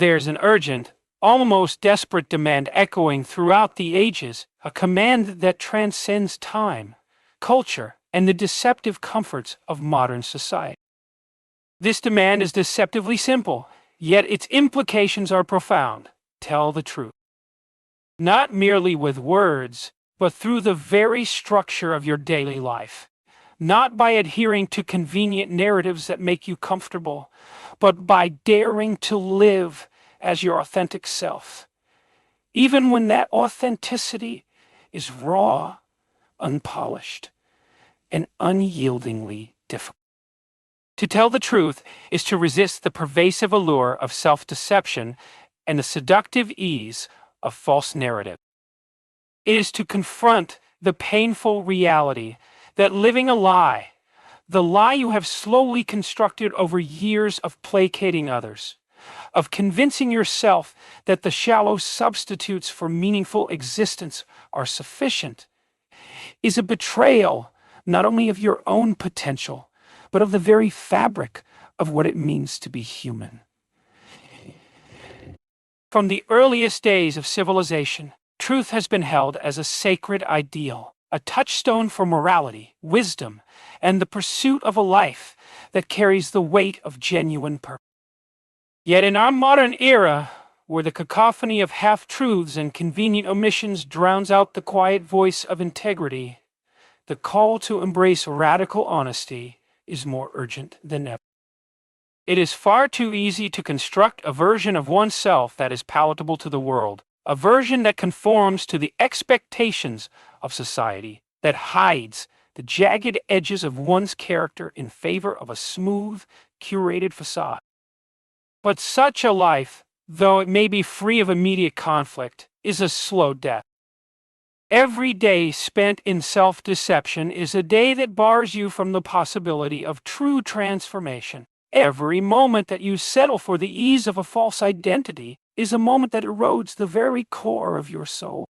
There's an urgent, almost desperate demand echoing throughout the ages, a command that transcends time, culture, and the deceptive comforts of modern society. This demand is deceptively simple, yet its implications are profound. Tell the truth. Not merely with words, but through the very structure of your daily life. Not by adhering to convenient narratives that make you comfortable, but by daring to live as your authentic self, even when that authenticity is raw, unpolished, and unyieldingly difficult. To tell the truth is to resist the pervasive allure of self-deception and the seductive ease of false narrative. It is to confront the painful reality that living a lie, the lie you have slowly constructed over years of placating others, of convincing yourself that the shallow substitutes for meaningful existence are sufficient, is a betrayal not only of your own potential, but of the very fabric of what it means to be human. From the earliest days of civilization, truth has been held as a sacred ideal, a touchstone for morality, wisdom, and the pursuit of a life that carries the weight of genuine purpose. Yet in our modern era, where the cacophony of half-truths and convenient omissions drowns out the quiet voice of integrity, the call to embrace radical honesty is more urgent than ever. It is far too easy to construct a version of oneself that is palatable to the world, a version that conforms to the expectations of society, that hides the jagged edges of one's character in favor of a smooth, curated facade. But such a life, though it may be free of immediate conflict, is a slow death. Every day spent in self-deception is a day that bars you from the possibility of true transformation. Every moment that you settle for the ease of a false identity is a moment that erodes the very core of your soul.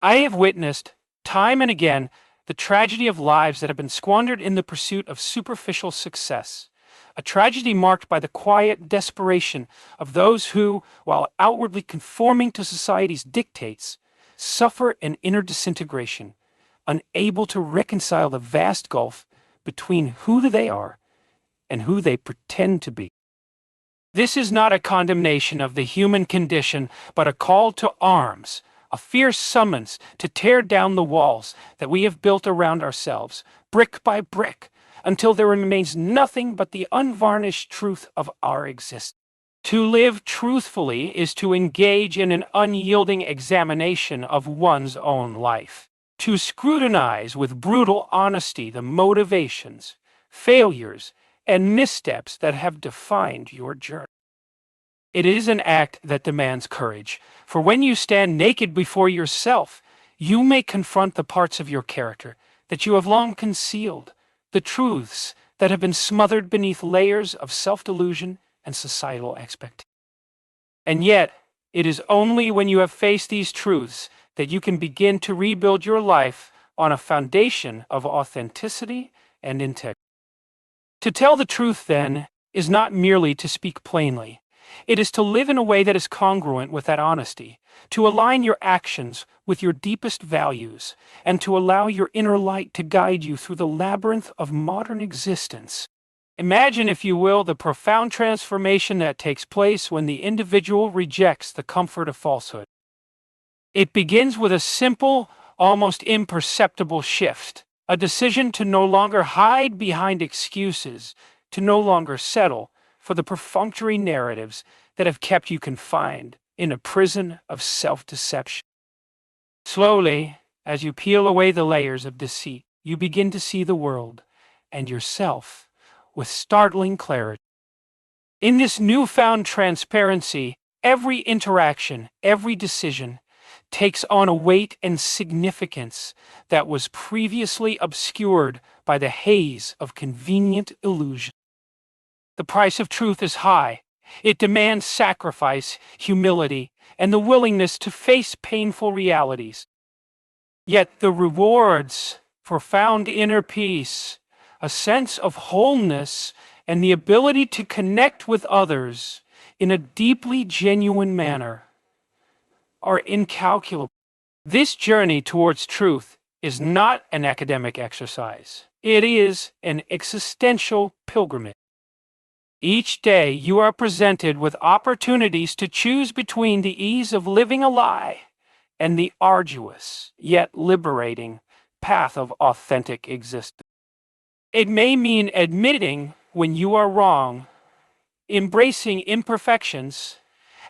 I have witnessed, time and again, the tragedy of lives that have been squandered in the pursuit of superficial success. A tragedy marked by the quiet desperation of those who, while outwardly conforming to society's dictates, suffer an inner disintegration, unable to reconcile the vast gulf between who they are and who they pretend to be. This is not a condemnation of the human condition, but a call to arms, a fierce summons to tear down the walls that we have built around ourselves, brick by brick, until there remains nothing but the unvarnished truth of our existence. To live truthfully is to engage in an unyielding examination of one's own life, to scrutinize with brutal honesty the motivations, failures, and missteps that have defined your journey. It is an act that demands courage, for when you stand naked before yourself, you may confront the parts of your character that you have long concealed, the truths that have been smothered beneath layers of self-delusion and societal expectation. And yet, it is only when you have faced these truths that you can begin to rebuild your life on a foundation of authenticity and integrity. To tell the truth, then, is not merely to speak plainly. It is to live in a way that is congruent with that honesty, to align your actions with your deepest values, and to allow your inner light to guide you through the labyrinth of modern existence. Imagine, if you will, the profound transformation that takes place when the individual rejects the comfort of falsehood. It begins with a simple, almost imperceptible shift, a decision to no longer hide behind excuses, to no longer settle for the perfunctory narratives that have kept you confined in a prison of self-deception. Slowly, as you peel away the layers of deceit, you begin to see the world and yourself with startling clarity. In this newfound transparency, every interaction, every decision takes on a weight and significance that was previously obscured by the haze of convenient illusion. The price of truth is high. It demands sacrifice, humility, and the willingness to face painful realities. Yet the rewards, profound inner peace, a sense of wholeness, and the ability to connect with others in a deeply genuine manner are incalculable. This journey towards truth is not an academic exercise. It is an existential pilgrimage. Each day you are presented with opportunities to choose between the ease of living a lie and the arduous, yet liberating, path of authentic existence. It may mean admitting when you are wrong, embracing imperfections,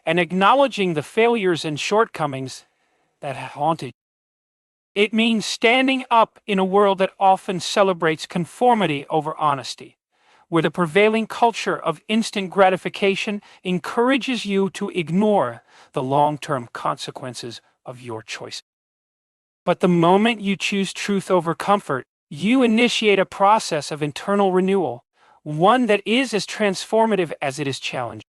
and acknowledging the failures and shortcomings that have haunted you. It means standing up in a world that often celebrates conformity over honesty, where the prevailing culture of instant gratification encourages you to ignore the long-term consequences of your choice. But the moment you choose truth over comfort, you initiate a process of internal renewal, one that is as transformative as it is challenging.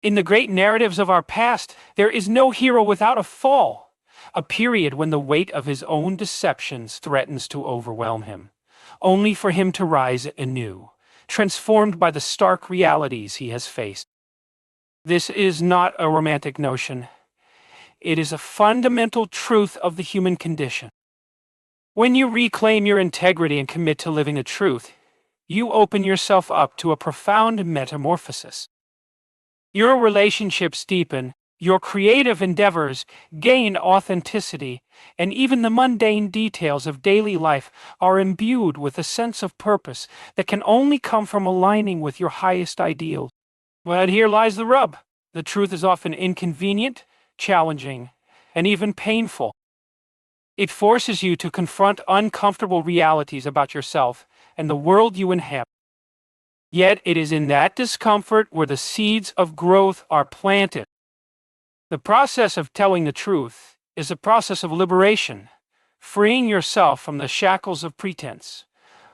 In the great narratives of our past, there is no hero without a fall, a period when the weight of his own deceptions threatens to overwhelm him, only for him to rise anew, transformed by the stark realities he has faced. This is not a romantic notion. It is a fundamental truth of the human condition. When you reclaim your integrity and commit to living the truth, you open yourself up to a profound metamorphosis. Your relationships deepen, your creative endeavors gain authenticity, and even the mundane details of daily life are imbued with a sense of purpose that can only come from aligning with your highest ideals. But here lies the rub. The truth is often inconvenient, challenging, and even painful. It forces you to confront uncomfortable realities about yourself and the world you inhabit. Yet it is in that discomfort where the seeds of growth are planted. The process of telling the truth is a process of liberation, freeing yourself from the shackles of pretense,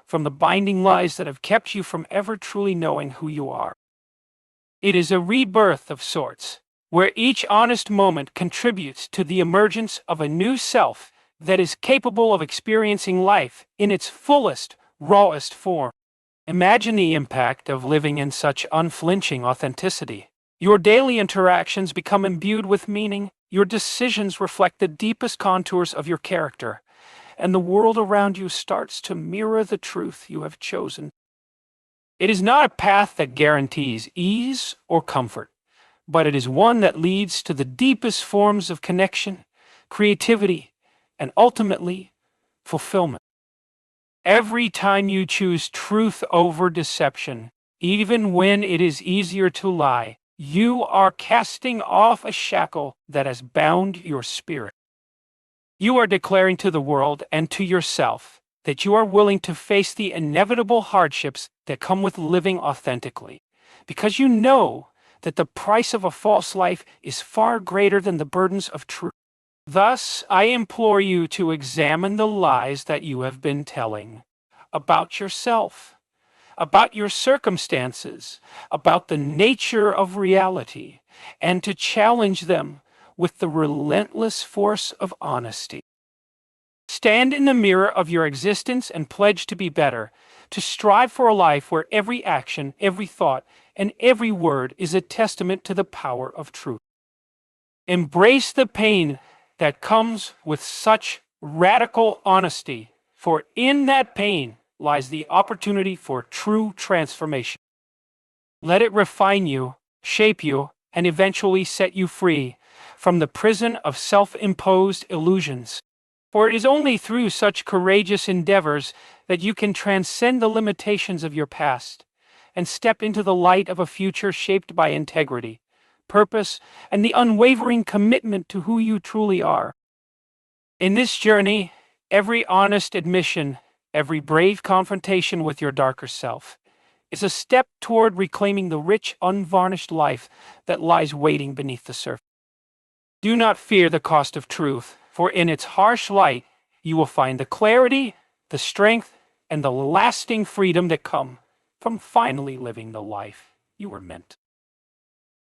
from the binding lies that have kept you from ever truly knowing who you are. It is a rebirth of sorts, where each honest moment contributes to the emergence of a new self that is capable of experiencing life in its fullest, rawest form. Imagine the impact of living in such unflinching authenticity. Your daily interactions become imbued with meaning, your decisions reflect the deepest contours of your character, and the world around you starts to mirror the truth you have chosen. It is not a path that guarantees ease or comfort, but it is one that leads to the deepest forms of connection, creativity, and ultimately, fulfillment. Every time you choose truth over deception, even when it is easier to lie, you are casting off a shackle that has bound your spirit. You are declaring to the world and to yourself that you are willing to face the inevitable hardships that come with living authentically, because you know that the price of a false life is far greater than the burdens of truth. Thus, I implore you to examine the lies that you have been telling about yourself, about your circumstances, about the nature of reality, and to challenge them with the relentless force of honesty. Stand in the mirror of your existence and pledge to be better, to strive for a life where every action, every thought, and every word is a testament to the power of truth. Embrace the pain that comes with such radical honesty, for in that pain lies the opportunity for true transformation. Let it refine you, shape you, and eventually set you free from the prison of self-imposed illusions. For it is only through such courageous endeavors that you can transcend the limitations of your past and step into the light of a future shaped by integrity, purpose, and the unwavering commitment to who you truly are. In this journey, every honest admission, every brave confrontation with your darker self, is a step toward reclaiming the rich, unvarnished life that lies waiting beneath the surface. Do not fear the cost of truth, for in its harsh light, you will find the clarity, the strength, and the lasting freedom that come from finally living the life you were meant.